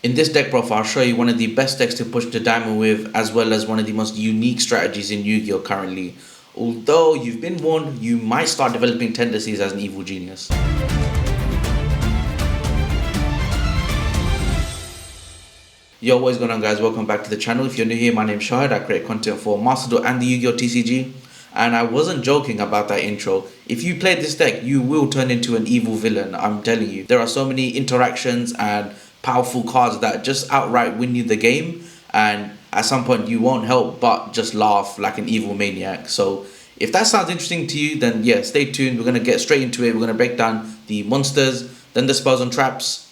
In this deck profile, I'll show you one of the best decks to push the diamond with, as well as one of the most unique strategies in Yu-Gi-Oh! Currently. Although you've been warned, you might start developing tendencies as an evil genius. Yo, what is going on, guys? Welcome back to the channel. If you're new here, my name's Shahid. I create content for Master Duel and the Yu-Gi-Oh! TCG. And I wasn't joking about that intro. If you play this deck, you will turn into an evil villain, I'm telling you. There are so many interactions and powerful cards that just outright win you the game, and at some point you won't help but just laugh like an evil maniac. So if that sounds interesting to you, then yeah, stay tuned. We're going to get straight into it. We're going to break down the monsters, then the spells and traps.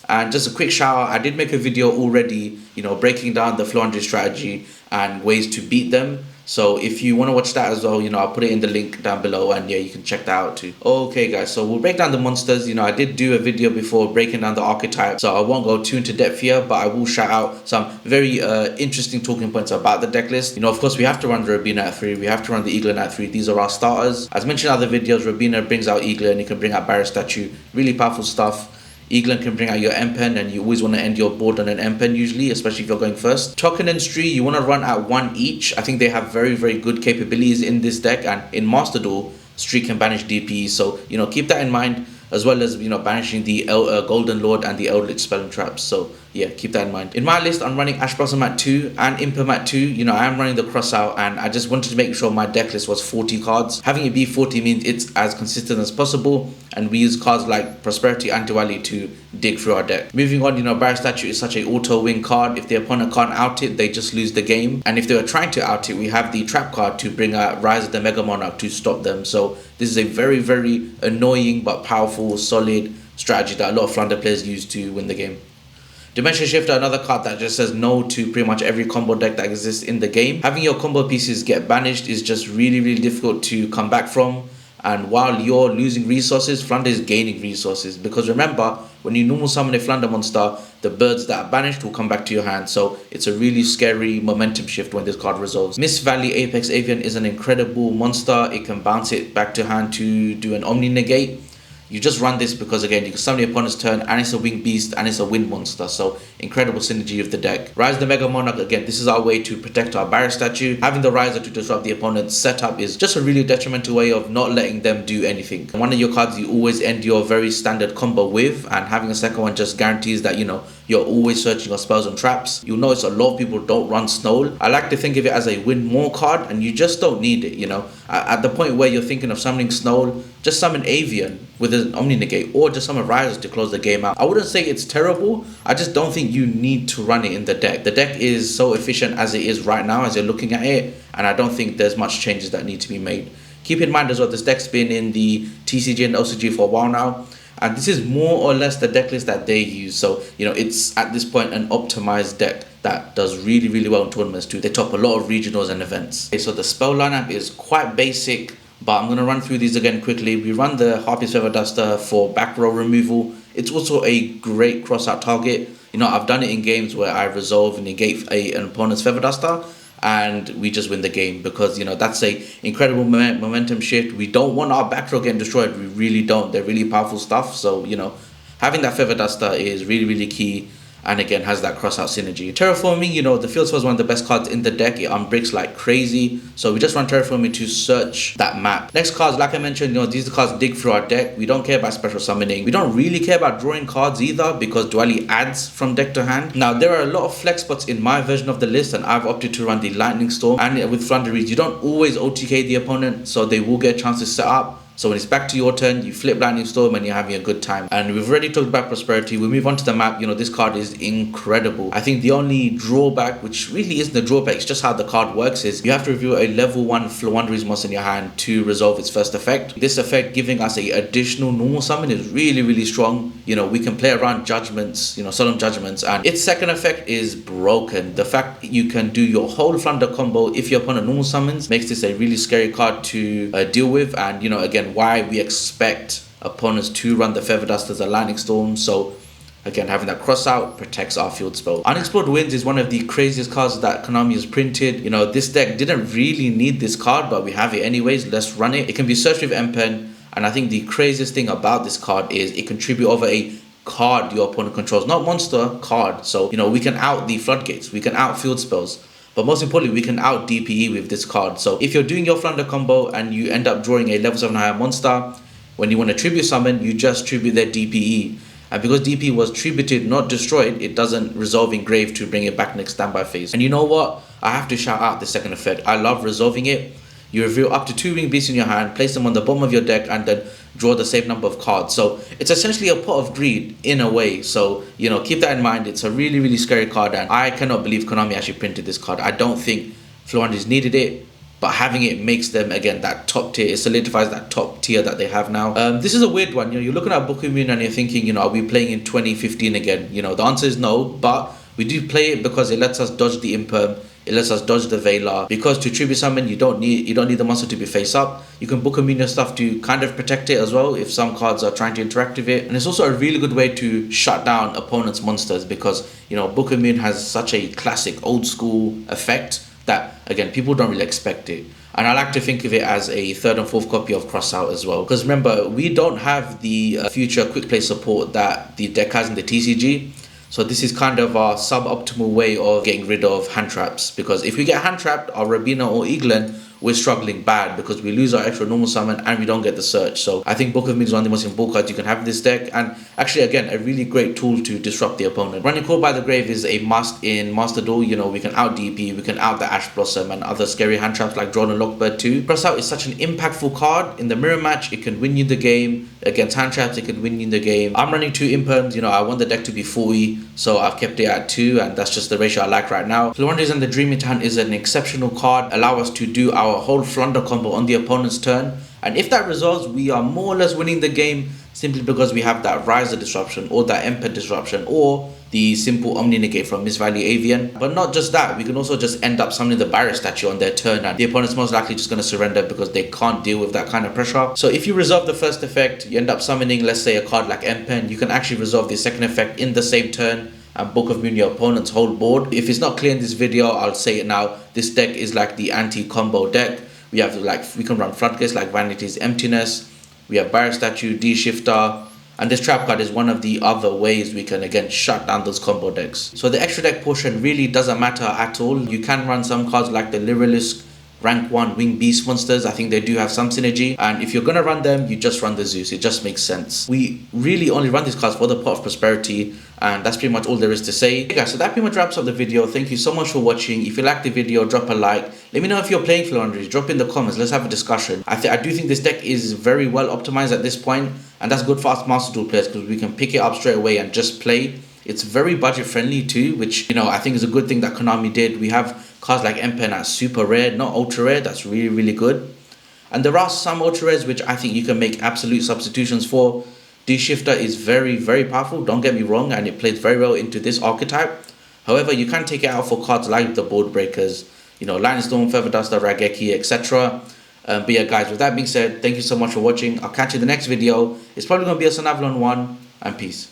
And just a quick shout out, I did make a video already, breaking down the Floowandereeze strategy and ways to beat them. So if you want to watch that as well, I'll put it in the link down below, and yeah, you can check that out too. Okay guys, so we'll break down the monsters. I did do a video before breaking down the archetype, so I won't go too into depth here, but I will shout out some very interesting talking points about the deck list. Of course, we have to run the Robina at 3, we have to run the Eagler at 3. These are our starters. As mentioned in other videos, Robina brings out Eagler and you can bring out Barrier Statue. Really powerful stuff. Eagler can bring out your M-Pen, and you always want to end your board on an M-Pen usually, especially if you're going first. Token and Stree, you want to run at 1 each. I think they have very, very good capabilities in this deck, and in Master Duel, Stree can banish DP, so keep that in mind, as well as banishing the Golden Lord and the Eldritch Spell and Traps. So yeah, keep that in mind. In my list, I'm running Ash Blossom at 2 and Imperm at 2. I am running the cross out, and I just wanted to make sure my deck list was 40 cards. Having it be 40 means it's as consistent as possible, and we use cards like Prosperity and Diwali to dig through our deck. Moving on, Barrier Statue is such a auto win card. If the opponent can't out it, they just lose the game. And if they were trying to out it, we have the trap card to bring out Raiza the Mega Monarch to stop them. So this is a very, very annoying but powerful, solid strategy that a lot of Floowandereeze players use to win the game. Dimension Shifter, another card that just says no to pretty much every combo deck that exists in the game. Having your combo pieces get banished is just really, really difficult to come back from. And while you're losing resources, Floowandereeze is gaining resources. Because remember, when you normal summon a Floowandereeze monster, the birds that are banished will come back to your hand. So it's a really scary momentum shift when this card resolves. Mist Valley Apex Avian is an incredible monster. It can bounce it back to hand to do an Omni Negate. You just run this because, again, you can summon your opponent's turn, and it's a winged beast, and it's a wind monster. So incredible synergy of the deck. Raiza the Mega Monarch, again, this is our way to protect our Barrier Statue. Having the Raiza to disrupt the opponent's setup is just a really detrimental way of not letting them do anything. And one of your cards you always end your very standard combo with, and having a second one just guarantees that, you're always searching your spells and traps. You'll notice a lot of people don't run Snow. I like to think of it as a win more card, and you just don't need it, At the point where you're thinking of summoning Snow, just summon Avian with an Omni Negate, or just summon Raiza to close the game out. I wouldn't say it's terrible, I just don't think you need to run it in the deck. The deck is so efficient as it is right now as you're looking at it, and I don't think there's much changes that need to be made. Keep in mind as well, this deck's been in the TCG and OCG for a while now, and this is more or less the deck list that they use. So it's at this point an optimized deck that does really, really well in tournaments too. They top a lot of regionals and events. Okay, so the spell lineup is quite basic, but I'm going to run through these again quickly. We run the Harpy's Feather Duster for back row removal. It's also a great cross out target. I've done it in games where I resolve and negate an opponent's Feather Duster, and we just win the game, because that's a incredible momentum shift. We don't want our back row getting destroyed. We really don't. They're really powerful stuff. So having that Feather Duster is really, really key, and again has that cross out synergy. Terraforming, the Field Spell is one of the best cards in the deck. It unbricks like crazy, so we just run Terraforming to search that map. Next cards, like I mentioned, these cards dig through our deck. We don't care about special summoning. We don't really care about drawing cards either, because Diwali adds from deck to hand. Now, there are a lot of flex spots in my version of the list, and I've opted to run the Lightning Storm. And with Floowandereeze, you don't always OTK the opponent, so they will get a chance to set up. So when it's back to your turn, you flip Lightning Storm and you're having a good time. And we've already talked about Prosperity. We move on to the map. This card is incredible. I think the only drawback, which really isn't a drawback, it's just how the card works, is you have to reveal a level 1 Floowandereeze monster in your hand to resolve its first effect. This effect giving us a additional normal summon is really, really strong. We can play around Judgments, Solemn Judgments, and its second effect is broken. The fact that you can do your whole Floowandereeze combo if your opponent normal summons makes this a really scary card to deal with. And again, why we expect opponents to run the Feather Dusters and Lightning Storm. So again, having that cross out protects our field spell. Unexplored Winds is one of the craziest cards that Konami has printed. This deck didn't really need this card, but we have it anyways. Let's run it. It can be searched with M-Pen, and I think the craziest thing about this card is it contributes over a card your opponent controls, not monster, card. So, you know, we can out the floodgates, we can out field spells, but most importantly, we can out DPE with this card. So if you're doing your Flounder combo and you end up drawing a level 7 higher monster, when you want to tribute summon, you just tribute their DPE. And because DP was tributed, not destroyed, it doesn't resolve in grave to bring it back next standby phase. And you know what? I have to shout out the second effect. I love resolving it. You reveal up to 2 winged beasts in your hand, place them on the bottom of your deck, and then draw the same number of cards. So it's essentially a pot of greed in a way. So, you know, keep that in mind. It's a really, really scary card, and I cannot believe Konami actually printed this card. I don't think Floowandereeze needed it, but having it makes them, again, that top tier. It solidifies that top tier that they have now. This is a weird one. You know, you're looking at Book of Moon and you're thinking, you know, are we playing in 2015 again? You know, the answer is no, but we do play it because it lets us dodge the Imperm. It lets us dodge the Veiler. Because to tribute summon, you don't need the monster to be face up. You can book a minion stuff to kind of protect it as well if some cards are trying to interact with it. And it's also a really good way to shut down opponents' monsters because, you know, Book of Moon has such a classic old school effect that, again, people don't really expect it. And I like to think of it as a 3rd and 4th copy of Crossout as well. Because remember, we don't have the future quick play support that the deck has in the TCG. So this is kind of our suboptimal way of getting rid of hand traps. Because if we get hand trapped, our Robina or Eaglin, we're struggling bad because we lose our extra normal summon and we don't get the search. So I think Book of Moon is one of the most important cards you can have in this deck, and actually, again, a really great tool to disrupt the opponent. Running Call by the Grave is a must in Master Duel. You know, we can out DP, we can out the Ash Blossom and other scary hand traps like Drawn and Lockbird too. Crossout is such an impactful card. In the mirror match, it can win you the game. Against hand traps, it can win you the game. I'm running 2 Imperms. You know, I want the deck to be 40, so I've kept it at 2, and that's just the ratio I like right now. Floowandereeze and the Dreaming Hand is an exceptional card. Allow us to do our whole Flounder combo on the opponent's turn, and if that resolves, we are more or less winning the game simply because we have that Raiza disruption or that Emperor disruption or the simple Omni Negate from Miss Valley Avian. But not just that, we can also just end up summoning the Barrier statue on their turn, and the opponent's most likely just going to surrender because they can't deal with that kind of pressure. So if you resolve the first effect, you end up summoning, let's say, a card like Empen, you can actually resolve the second effect in the same turn and Book of Moon your opponent's whole board. If it's not clear in this video, I'll say it now. This deck is like the anti-combo deck. We have we can run Floodgates like Vanity's Emptiness. We have Barrier Statue, D-Shifter, and this trap card is one of the other ways we can, again, shut down those combo decks. So the extra deck portion really doesn't matter at all. You can run some cards like the Lyrilisk rank 1 Winged Beast monsters. I think they do have some synergy, and if you're gonna run them, you just run the Zeus. It just makes sense. We really only run these cards for the Pot of Prosperity, and that's pretty much all there is to say. Okay guys, so that pretty much wraps up the video. Thank you so much for watching. If you liked the video, drop a like. Let me know if you're playing Floowandereeze. Drop in the comments. Let's have a discussion. I do think this deck is very well optimized at this point, and that's good for us Master Duel players because we can pick it up straight away and just play. It's very budget friendly too, which, you know, I think is a good thing that Konami did. We have cards like Empen at super rare, not ultra rare. That's really, really good. And there are some ultra rares which I think you can make absolute substitutions for. D-Shifter is very, very powerful, don't get me wrong, and it plays very well into this archetype. However, you can take it out for cards like the Board Breakers, you know, Lightning Storm, Feather Duster, Raigeki, etc. But yeah guys, with that being said, thank you so much for watching. I'll catch you in the next video. It's probably going to be a Sun Avalon one, and peace.